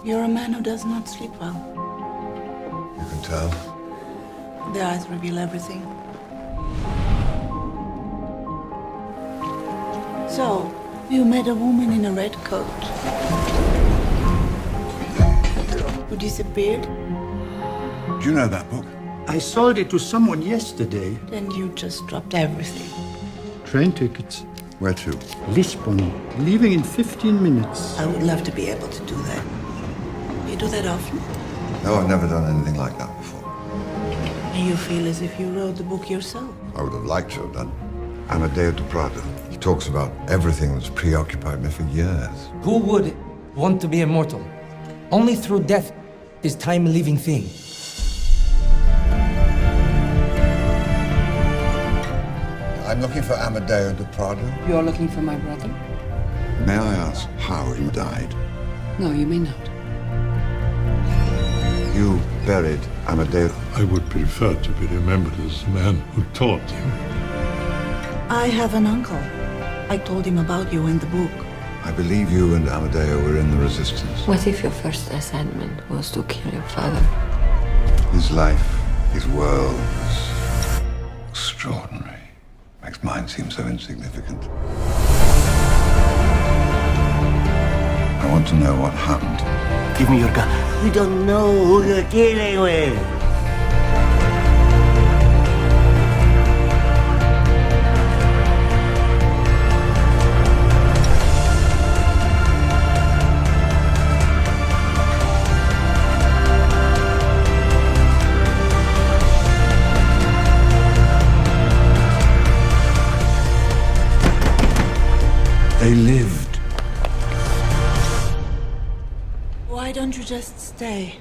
You're a man who does not sleep well. You can tell. The eyes reveal everything. So, you met a woman in a red coat who disappeared? Do you know that book? I sold it to someone yesterday. Then you just dropped everything. Train tickets. Where to? Lisbon. Leaving in 15 minutes. I would love to be able to do that. You do that often? No, I've never done anything like that before. And you feel as if you wrote the book yourself? I would have liked to have done. Amadeo de Prado. He talks about everything that's preoccupied me for years. Who would want to be immortal? Only through death is time a living thing. I'm looking for Amadeo de Prado. You're looking for my brother? May I ask how he died? No, you may not. You buried Amadeo. I would prefer to be remembered as the man who taught him. I have an uncle. I told him about you in the book. I believe you and Amadeo were in the resistance. What if your first assignment was to kill your father? His life, his world was extraordinary. Makes mine seem so insignificant. I want to know what happened. Give me your gun. We don't know who you're dealing with. They lived. Why don't you just stay?